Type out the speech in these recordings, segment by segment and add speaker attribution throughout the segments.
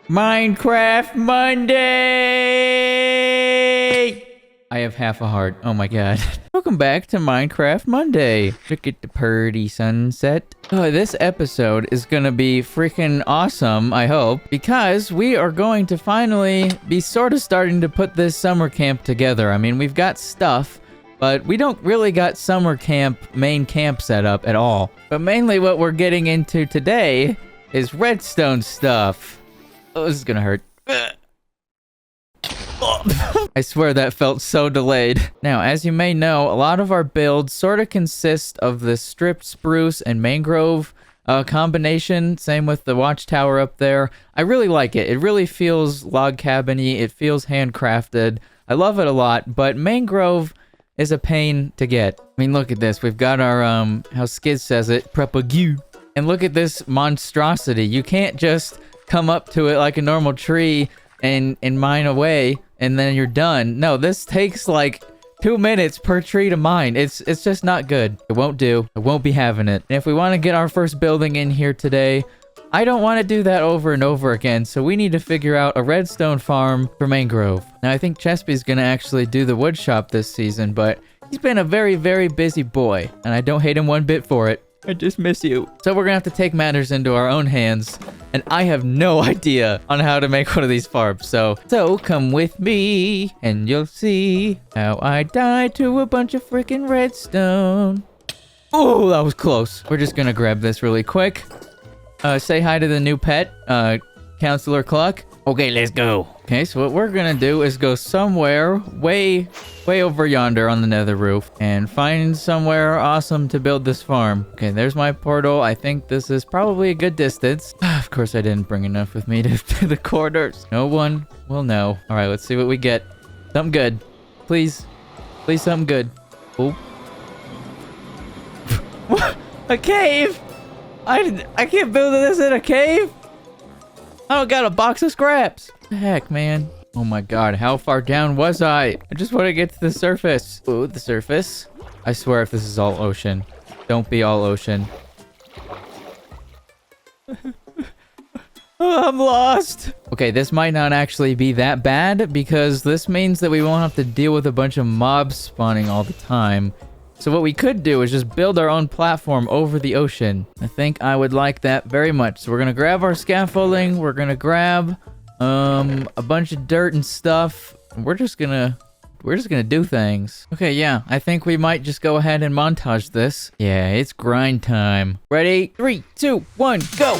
Speaker 1: Minecraft Monday! I have half a heart. Oh my god. Welcome back to Minecraft Monday. Look at the pretty sunset. Oh, this episode is gonna be freaking awesome, I hope, because we are going to finally be sort of starting to put this summer camp together. I mean, we've got stuff, but we don't really got summer camp, main camp set up at all. But mainly what we're getting into today is redstone stuff. Oh, this is gonna hurt. I swear that felt so delayed. Now, as you may know, a lot of our builds sort of consist of the stripped spruce and mangrove combination. Same with the watchtower up there. I really like it. It really feels log cabin-y. It feels handcrafted. I love it a lot, but mangrove is a pain to get. I mean, look at this. We've got our, how Skid says it, propagule. And look at this monstrosity. You can't just come up to it like a normal tree and mine away and then you're done. No, this takes like 2 minutes per tree to mine. It's just not good. It won't do. I won't be having it. And if we want to get our first building in here today, I don't want to do that over and over again, so we need to figure out a redstone farm for mangrove. Now, I think Chesty's gonna actually do the wood shop this season, but he's been a very, very busy boy, and I don't hate him one bit for it. I just miss you. So we're gonna have to take matters into our own hands, and I have no idea on how to make one of these farms. So come with me, and you'll see how I died to a bunch of freaking redstone. Oh, that was close. We're just gonna grab this really quick. Say hi to the new pet, Counselor Cluck. Okay, let's go. Okay, so what we're gonna do is go somewhere way over yonder on the nether roof and find somewhere awesome to build this farm. Okay, there's my portal. I think this is probably a good distance. Of course, I didn't bring enough with me to the corridors. No one will know. All right, let's see what we get. Something good. Please. Please, something good. Oh. What? A cave? I can't build this in a cave? I don't got a box of scraps. What the heck, man? Oh my god, how far down was I? I just want to get to the surface. Ooh, the surface. I swear if this is all ocean. Don't be all ocean. Oh, I'm lost. Okay, this might not actually be that bad because this means that we won't have to deal with a bunch of mobs spawning all the time. So what we could do is just build our own platform over the ocean. I think I would like that very much. So we're gonna grab our scaffolding. We're gonna grab a bunch of dirt and stuff. And we're just gonna do things. Okay, yeah, I think we might just go ahead and montage this. Yeah, it's grind time. Ready? 3, 2, 1, go!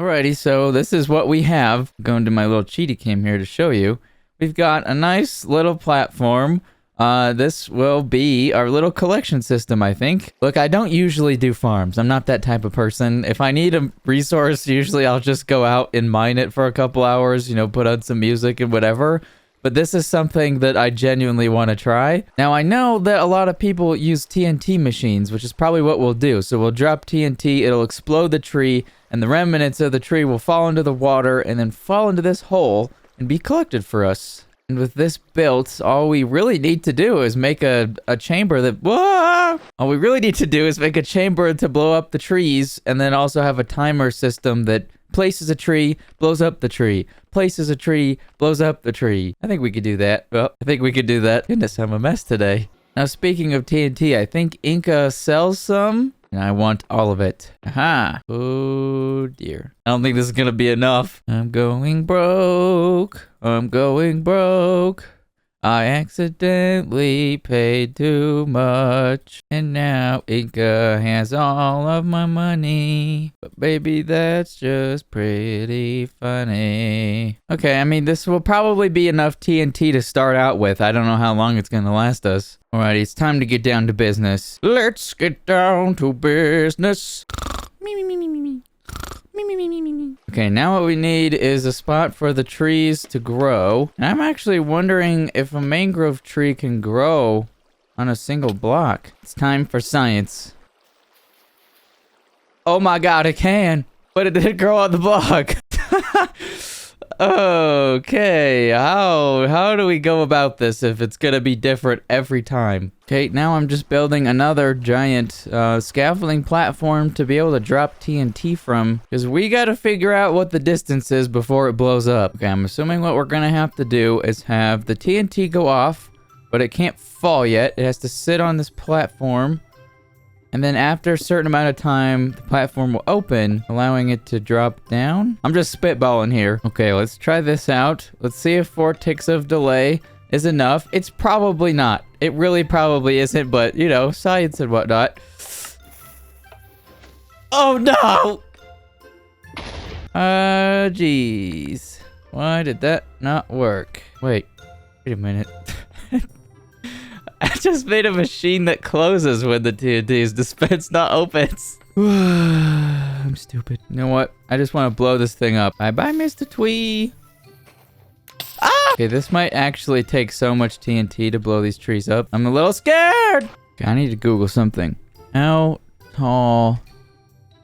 Speaker 1: Alrighty, so this is what we have. Going to my little cheaty cam here to show you. We've got a nice little platform. This will be our little collection system, I think. Look, I don't usually do farms. I'm not that type of person. If I need a resource, usually I'll just go out and mine it for a couple hours, you know, put on some music and whatever. But this is something that I genuinely want to try. Now, I know that a lot of people use TNT machines, which is probably what we'll do. So we'll drop TNT, it'll explode the tree, and the remnants of the tree will fall into the water and then fall into this hole and be collected for us. And with this built, all we really need to do is make a chamber that... Whoa! All we really need to do is make a chamber to blow up the trees, and then also have a timer system that places a tree, blows up the tree, places a tree, blows up the tree. I think we could do that. Well, I think we could do that. Goodness, I'm a mess today. Now, speaking of TNT, I think Inca sells some. And I want all of it. Aha. Oh, dear. I don't think this is gonna be enough. I'm going broke. I'm going broke. I accidentally paid too much, and now Inca has all of my money. But baby, that's just pretty funny. Okay, I mean, this will probably be enough TNT to start out with. I don't know how long it's gonna last us. Alrighty, it's time to get down to business. Let's get down to business. Okay, now what we need is a spot for the trees to grow. And I'm actually wondering if a mangrove tree can grow on a single block. It's time for science. Oh my god, it can! But it didn't grow on the block. Okay, how do we go about this if it's gonna be different every time? Okay, now I'm just building another giant scaffolding platform to be able to drop TNT from, because we gotta figure out what the distance is before it blows up. Okay, I'm assuming what we're gonna have to do is have the TNT go off, but it can't fall yet. It has to sit on this platform. And then after a certain amount of time, the platform will open, allowing it to drop down. I'm just spitballing here. Okay, let's try this out. Let's see if 4 ticks of delay is enough. It's probably not. It really probably isn't, but, you know, science and whatnot. Oh, no! Jeez. Why did that not work? Wait a minute. I just made a machine that closes when the TNT is dispensed, not opens. I'm stupid. You know what? I just want to blow this thing up. Bye-bye, Mr. Twee. Ah! Okay, this might actually take so much TNT to blow these trees up. I'm a little scared. Okay, I need to Google something. How tall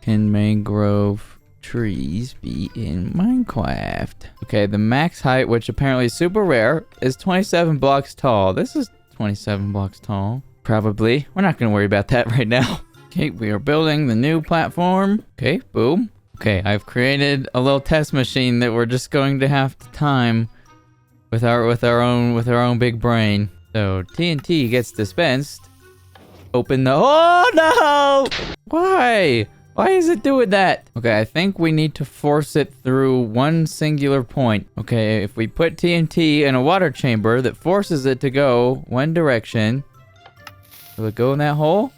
Speaker 1: can mangrove trees be in Minecraft? Okay, the max height, which apparently is super rare, is 27 blocks tall. This is 27 blocks tall. Probably. We're not going to worry about that right now. Okay, we are building the new platform. Okay, boom. Okay, I've created a little test machine that we're just going to have to time with our own big brain. So TNT gets dispensed. Open the— oh no! Why? Why is it doing that? Okay, I think we need to force it through one singular point. Okay, if we put TNT in a water chamber that forces it to go one direction, will it go in that hole?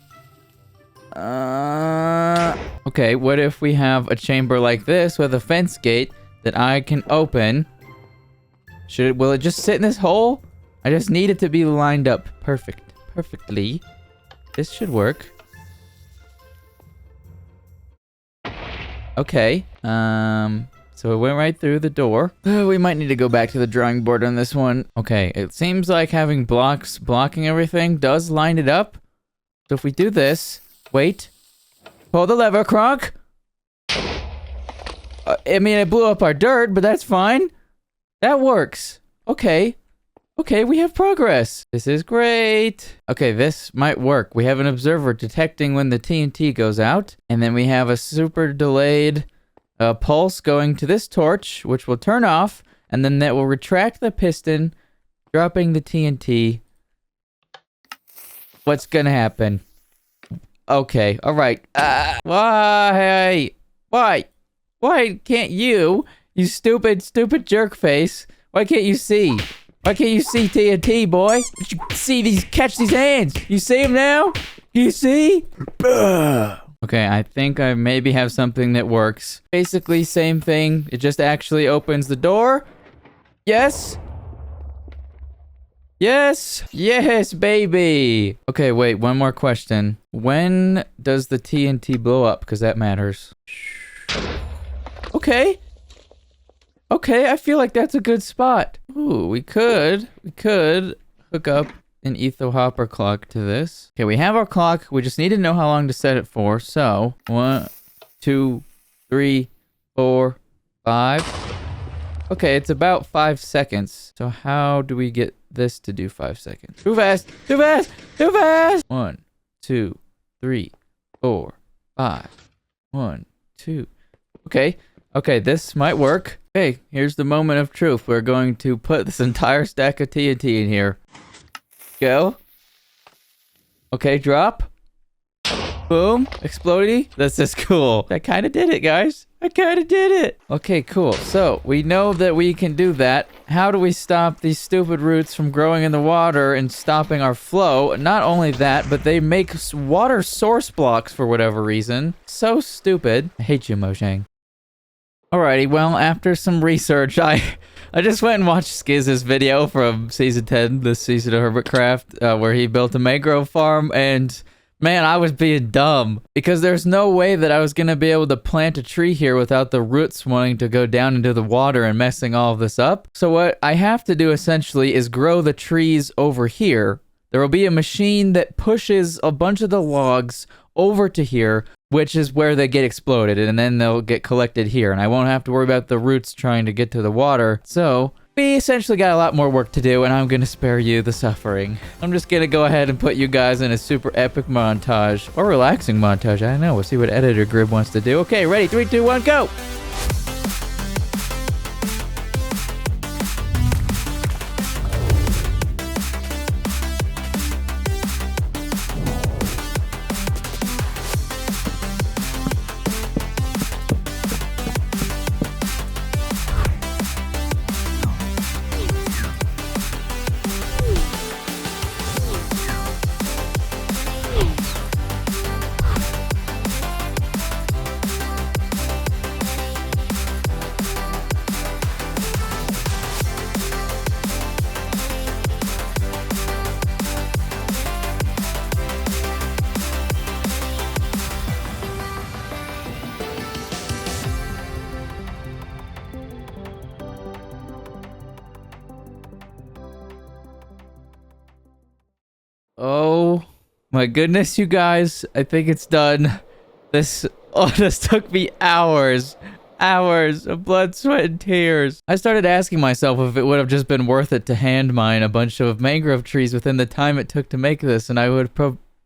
Speaker 1: Okay, what if we have a chamber like this with a fence gate that I can open? Will it just sit in this hole? I just need it to be lined up perfectly. This should work. Okay, so it went right through the door. We might need to go back to the drawing board on this one. Okay, it seems like having blocks blocking everything does line it up. So if we do this, wait, pull the lever, Kronk. I mean, it blew up our dirt, but that's fine. That works. Okay, we have progress. This is great. Okay, this might work. We have an observer detecting when the TNT goes out. And then we have a super delayed pulse going to this torch, which will turn off. And then that will retract the piston, dropping the TNT. What's gonna happen? Okay, alright. Why can't you stupid jerk face, why can't you see? Why can't you see TNT, boy? You see catch these hands. You see them now? You see? Okay, I think I maybe have something that works. Basically, same thing. It just actually opens the door. Yes. Yes, baby. Okay, wait, one more question. When does the TNT blow up? Because that matters. Okay, I feel like that's a good spot. Ooh, we could hook up an etho hopper clock to this. Okay, we have our clock. We just need to know how long to set it for. So 1, 2, 3, 4, 5. Okay, it's about 5 seconds. So how do we get this to do 5 seconds? Too fast! 1, 2, 3, 4, 5. 1, 2. Okay, this might work. Okay, here's the moment of truth. We're going to put this entire stack of TNT in here. Go. Okay, drop. Boom. Explodey. This is cool. I kind of did it, guys. I kind of did it. Okay, cool. So we know that we can do that. How do we stop these stupid roots from growing in the water and stopping our flow? Not only that, but they make water source blocks for whatever reason. So stupid. I hate you, Mojang. Alrighty, well, after some research, I just went and watched Skiz's video from Season 10, this season of Hermitcraft, where he built a mangrove farm, and man, I was being dumb, because there's no way that I was going to be able to plant a tree here without the roots wanting to go down into the water and messing all of this up. So what I have to do, essentially, is grow the trees over here. There will be a machine that pushes a bunch of the logs over to here, which is where they get exploded, and then they'll get collected here, and I won't have to worry about the roots trying to get to the water. So we essentially got a lot more work to do, and I'm gonna spare you the suffering. I'm just gonna go ahead and put you guys in a super epic montage, or relaxing montage, I don't know. We'll see what Editor Grib wants to do. Okay, ready, 3, 2, 1, go! Oh my goodness, you guys. I think it's done. This took me hours. Hours of blood, sweat, and tears. I started asking myself if it would have just been worth it to hand mine a bunch of mangrove trees within the time it took to make this, and I would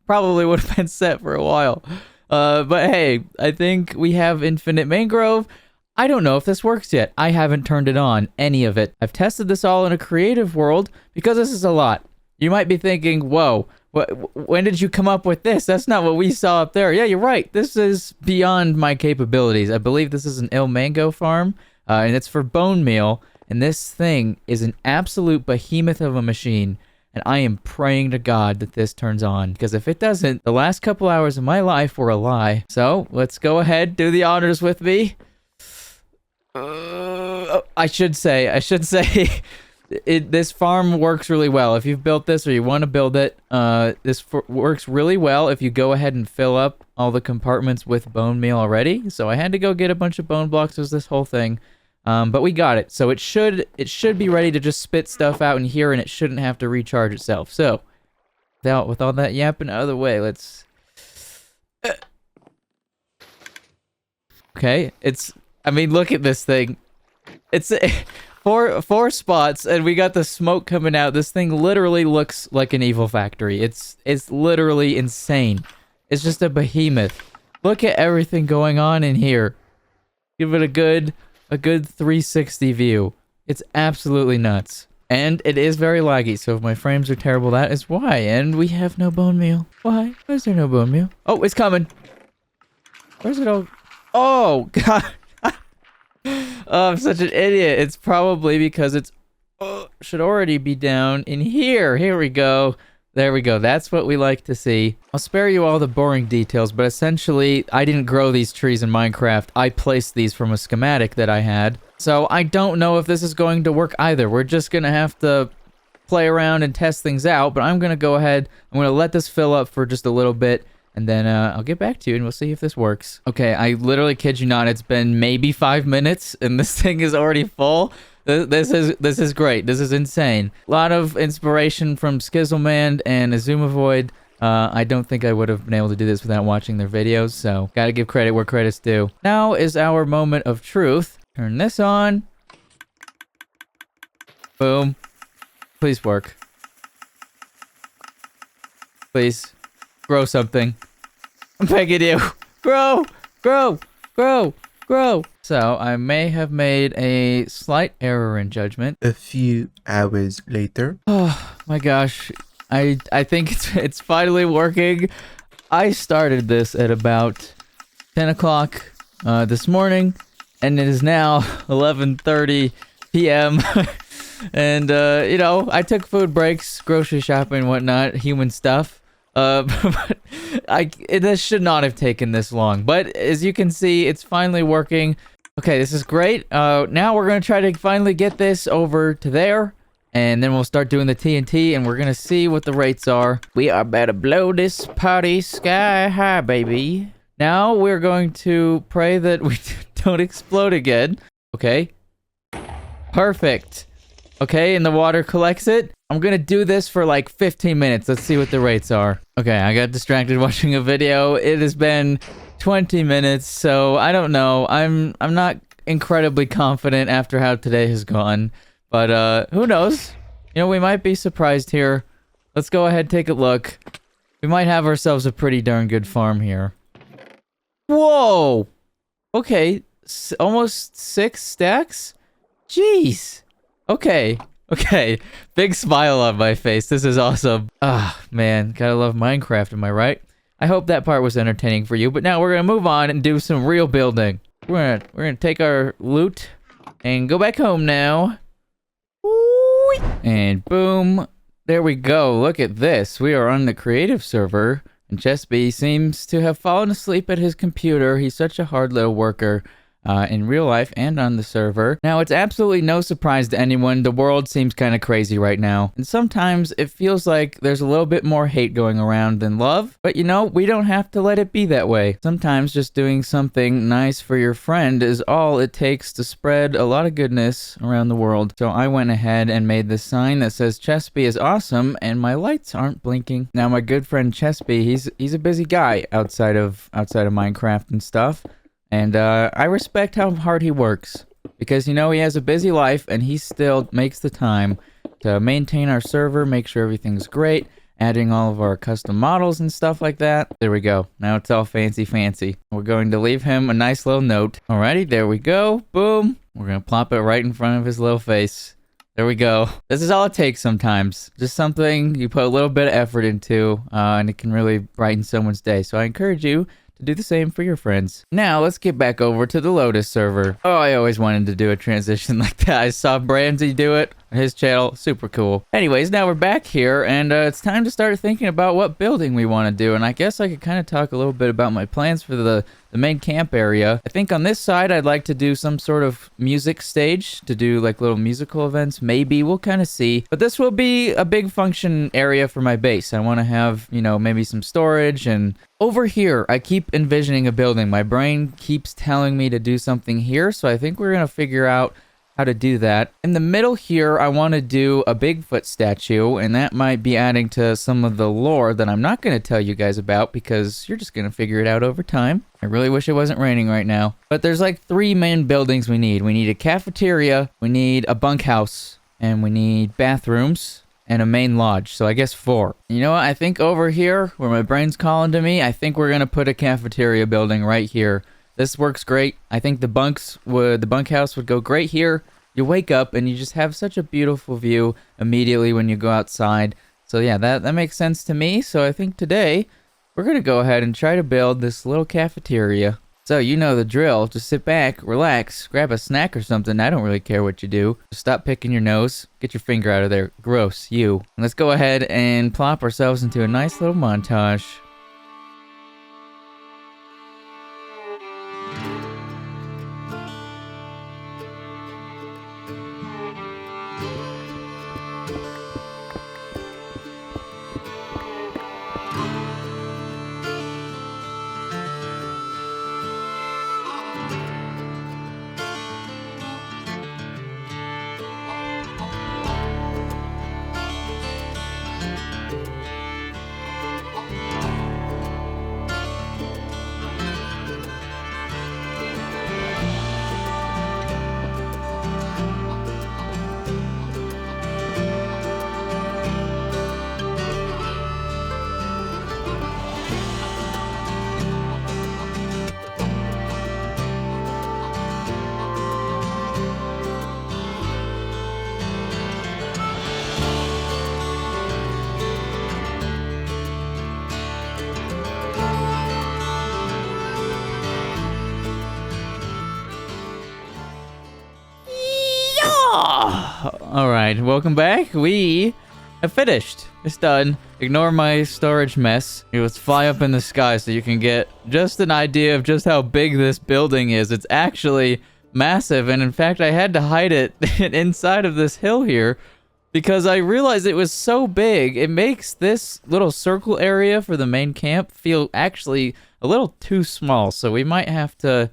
Speaker 1: probably would have been set for a while. But hey, I think we have infinite mangrove. I don't know if this works yet. I haven't turned it on, any of it. I've tested this all in a creative world because this is a lot. You might be thinking, whoa, when did you come up with this? That's not what we saw up there. Yeah, you're right. This is beyond my capabilities. I believe this is an ill mango farm, and it's for bone meal. And this thing is an absolute behemoth of a machine. And I am praying to God that this turns on. Because if it doesn't, the last couple hours of my life were a lie. So, let's go ahead, do the honors with me. I should say, this farm works really well. If you've built this or you want to build it, this works really well if you go ahead and fill up all the compartments with bone meal already. So I had to go get a bunch of bone blocks as this whole thing, but we got it. So it should be ready to just spit stuff out in here, and it shouldn't have to recharge itself. So with all that yapping out of the way, let's. Okay, I mean, look at this thing. It's. Four spots, and we got the smoke coming out. This thing literally looks like an evil factory. It's literally insane. It's just a behemoth. Look at everything going on in here. Give it a good 360 view. It's absolutely nuts. And it is very laggy, so if my frames are terrible, that is why. And we have no bone meal. Why? Why is there no bone meal? Oh, it's coming. Where's it all? Oh, God. Oh, I'm such an idiot. It's probably because it's should already be down in here. Here we go. There we go. That's what we like to see. I'll spare you all the boring details, but essentially, I didn't grow these trees in Minecraft. I placed these from a schematic that I had. So I don't know if this is going to work either. We're just going to have to play around and test things out, but I'm going to go ahead. I'm going to let this fill up for just a little bit. And then I'll get back to you and we'll see if this works. Okay, I literally kid you not, it's been maybe 5 minutes and this thing is already full. This is great. This is insane. A lot of inspiration from Skizzleman and Azumavoid. I don't think I would have been able to do this without watching their videos, so gotta give credit where credit's due. Now is our moment of truth. Turn this on. Boom. Please work. Please. Grow something. I'm begging you. Grow! Grow! Grow! Grow! So, I may have made a slight error in judgment.
Speaker 2: A few hours later.
Speaker 1: Oh my gosh. I think it's finally working. I started this at about 10 o'clock this morning, and it is now 11:30 p.m. And, you know, I took food breaks, grocery shopping, whatnot, human stuff. But this should not have taken this long. But as you can see, it's finally working. Okay, this is great. Now we're going to try to finally get this over to there. And then we'll start doing the TNT, and we're going to see what the rates are. We are about to blow this party sky high, baby. Now we're going to pray that we don't explode again. Okay. Perfect. Okay, and the water collects it. I'm going to do this for like 15 minutes. Let's see what the rates are. Okay, I got distracted watching a video. It has been 20 minutes, so I don't know. I'm not incredibly confident after how today has gone. But, who knows? You know, we might be surprised here. Let's go ahead and take a look. We might have ourselves a pretty darn good farm here. Whoa! Okay, almost 6 stacks? Jeez! Okay, big smile on my face. This is awesome. Ah, man, gotta love Minecraft, am I right? I hope that part was entertaining for you, but now we're gonna move on and do some real building. We're gonna take our loot and go back home now. And boom, there we go. Look at this. We are on the creative server, and Chespy seems to have fallen asleep at his computer. He's such a hard little worker. In real life and on the server. Now, it's absolutely no surprise to anyone, the world seems kind of crazy right now. And sometimes it feels like there's a little bit more hate going around than love. But you know, we don't have to let it be that way. Sometimes just doing something nice for your friend is all it takes to spread a lot of goodness around the world. So I went ahead and made this sign that says Chespy is awesome, and my lights aren't blinking. Now, my good friend Chespy, he's a busy guy outside of Minecraft and stuff. And I respect how hard he works, because, you know, he has a busy life, and he still makes the time to maintain our server, make sure everything's great, adding all of our custom models and stuff like that. There we go. Now it's all fancy. We're going to leave him a nice little note. Alrighty, there we go. Boom. We're going to plop it right in front of his little face. There we go. This is all it takes sometimes. Just something you put a little bit of effort into, and it can really brighten someone's day. So I encourage you do the same for your friends. Now, let's get back over to the Lotus server. Oh, I always wanted to do a transition like that. I saw Brandy do it on his channel. Super cool. Anyways, now we're back here, and it's time to start thinking about what building we want to do. And I guess I could kind of talk a little bit about my plans for the main camp area. I think on this side, I'd like to do some sort of music stage to do like little musical events. Maybe, we'll kind of see. But this will be a big function area for my base. I want to have, you know, maybe some storage. And over here, I keep envisioning a building. My brain keeps telling me to do something here. So I think we're going to figure out how to do that. In the middle here, I want to do a Bigfoot statue, and that might be adding to some of the lore that I'm not going to tell you guys about, because you're just going to figure it out over time. I really wish it wasn't raining right now. But there's like 3 main buildings we need. We need a cafeteria, we need a bunkhouse, and we need bathrooms and a main lodge. So I guess 4. You know what? I think over here, where my brain's calling to me, I think we're going to put a cafeteria building right here. This works great. I think the bunkhouse would go great here. You wake up and you just have such a beautiful view immediately when you go outside. So yeah, that makes sense to me. So I think today we're going to go ahead and try to build this little cafeteria. So you know the drill. Just sit back, relax, grab a snack or something. I don't really care what you do. Just stop picking your nose. Get your finger out of there. Gross, you. And let's go ahead and plop ourselves into a nice little montage. All right, welcome back. We have finished. It's done. Ignore my storage mess. Let's fly up in the sky so you can get just an idea of just how big this building is. It's actually massive, and in fact, I had to hide it inside of this hill here because I realized it was so big. It makes this little circle area for the main camp feel actually a little too small, so we might have to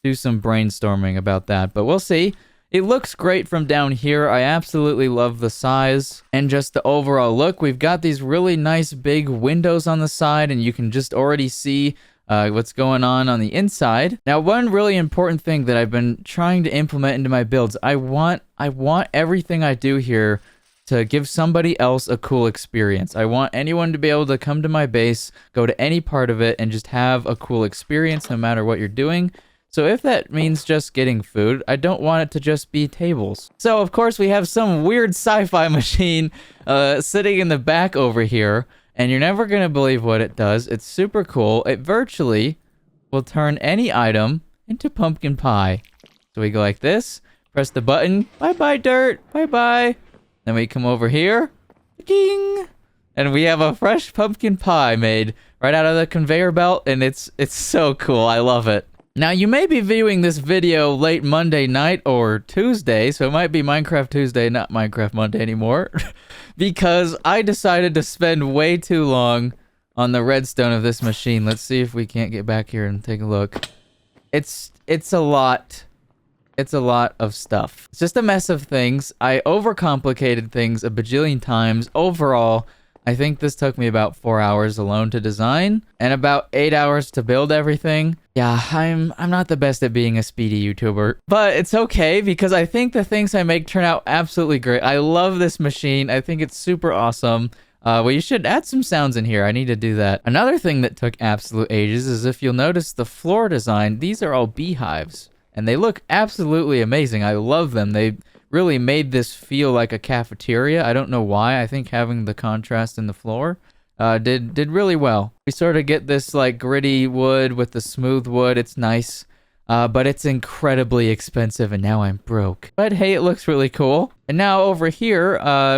Speaker 1: do some brainstorming about that, but we'll see. It looks great from down here. I absolutely love the size and just the overall look. We've got these really nice big windows on the side, and you can just already see what's going on the inside. Now, one really important thing that I've been trying to implement into my builds, I want everything I do here to give somebody else a cool experience. I want anyone to be able to come to my base, go to any part of it, and just have a cool experience no matter what you're doing. So if that means just getting food, I don't want it to just be tables. So of course we have some weird sci-fi machine sitting in the back over here, and you're never gonna believe what it does. It's super cool. It virtually will turn any item into pumpkin pie. So we go like this, press the button, bye-bye dirt, bye-bye. Then we come over here, ding, and we have a fresh pumpkin pie made right out of the conveyor belt, and it's so cool. I love it. Now, you may be viewing this video late Monday night or Tuesday, so it might be Minecraft Tuesday, not Minecraft Monday anymore, because I decided to spend way too long on the redstone of this machine. Let's see if we can't get back here and take a look. It's a lot. It's a lot of stuff. It's just a mess of things. I overcomplicated things a bajillion times. Overall, I think this took me about 4 hours alone to design and about 8 hours to build everything. Yeah, I'm not the best at being a speedy YouTuber, but it's okay because I think the things I make turn out absolutely great. I love this machine. I think it's super awesome. Well, you should add some sounds in here. I need to do that. Another thing that took absolute ages is if you'll notice the floor design, these are all beehives and they look absolutely amazing. I love them. They really made this feel like a cafeteria. I don't know why. I think having the contrast in the floor did really well. We sort of get this like gritty wood with the smooth wood. It's nice, but it's incredibly expensive, and now I'm broke. But hey, it looks really cool. And now over here,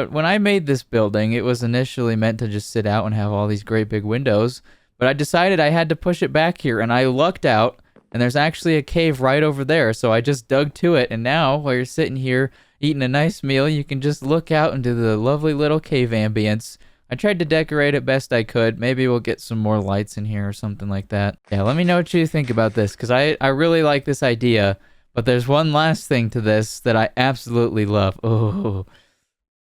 Speaker 1: when I made this building, it was initially meant to just sit out and have all these great big windows, but I decided I had to push it back here, and I lucked out, and there's actually a cave right over there, so I just dug to it, and now while you're sitting here eating a nice meal, you can just look out into the lovely little cave ambience. I tried to decorate it best I could. Maybe we'll get some more lights in here or something like that. Yeah, let me know what you think about this, because I really like this idea, but there's one last thing to this that I absolutely love. Oh,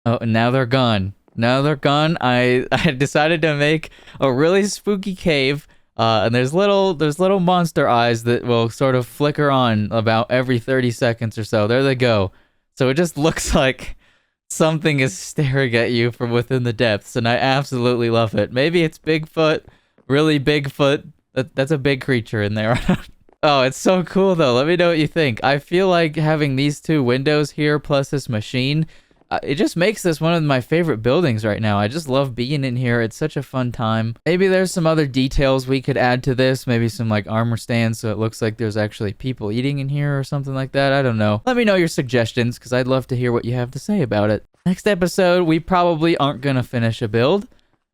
Speaker 1: and now they're gone. Now they're gone. I decided to make a really spooky cave. And there's little monster eyes that will sort of flicker on about every 30 seconds or so. There they go. So it just looks like something is staring at you from within the depths, and I absolutely love it. Maybe it's Bigfoot, really Bigfoot. That's a big creature in there. Oh, it's so cool though. Let me know what you think. I feel like having these two windows here plus this machine, it just makes this one of my favorite buildings right now. I just love being in here. It's such a fun time. Maybe there's some other details we could add to this. Maybe some like armor stands so it looks like there's actually people eating in here or something like that. I don't know. Let me know your suggestions because I'd love to hear what you have to say about it. Next episode, we probably aren't going to finish a build.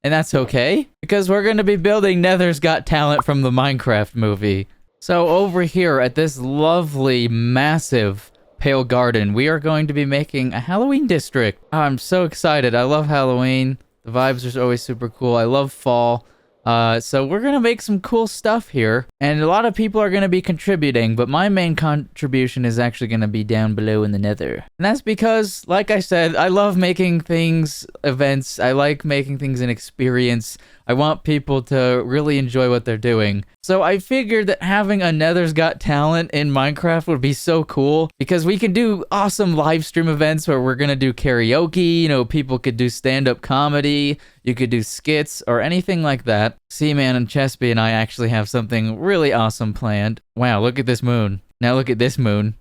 Speaker 1: And that's okay because we're going to be building Nether's Got Talent from the Minecraft movie. So over here at this lovely, massive Pale Garden, we are going to be making a Halloween district. Oh, I'm so excited. I love Halloween. The vibes are always super cool. I love fall. So we're gonna make some cool stuff here, and a lot of people are gonna be contributing, but my main contribution is actually gonna be down below in the Nether. And that's because, like I said, I love making things events. I like making things an experience. I want people to really enjoy what they're doing. So I figured that having a Nether's Got Talent in Minecraft would be so cool because we can do awesome live stream events where we're gonna do karaoke, you know, people could do stand-up comedy, you could do skits or anything like that. Seaman and Chespy and I actually have something really awesome planned. Wow, look at this moon. Now look at this moon.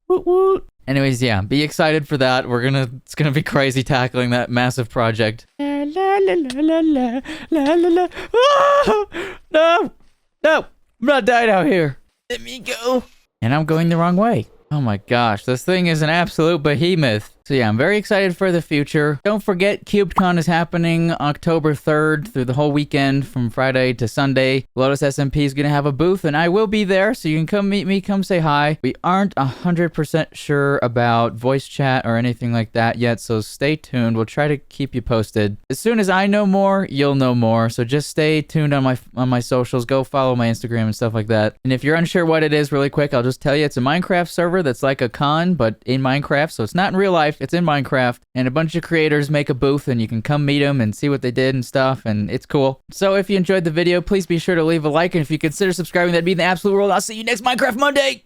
Speaker 1: Woot woot. Anyways, yeah, be excited for that. It's gonna be crazy tackling that massive project. La la la la la la la la. Oh, no, I'm not dying out here. Let me go. And I'm going the wrong way. Oh my gosh, this thing is an absolute behemoth. So yeah, I'm very excited for the future. Don't forget, CubedCon is happening October 3rd through the whole weekend from Friday to Sunday. Lotus SMP is going to have a booth, and I will be there, so you can come meet me, come say hi. We aren't 100% sure about voice chat or anything like that yet, so stay tuned. We'll try to keep you posted. As soon as I know more, you'll know more, so just stay tuned on my socials. Go follow my Instagram and stuff like that. And if you're unsure what it is, really quick, I'll just tell you it's a Minecraft server that's like a con, but in Minecraft, so it's not in real life. It's in Minecraft, and a bunch of creators make a booth, and you can come meet them and see what they did and stuff, and it's cool. So if you enjoyed the video, please be sure to leave a like, and if you consider subscribing, that'd be the absolute world. I'll see you next Minecraft Monday!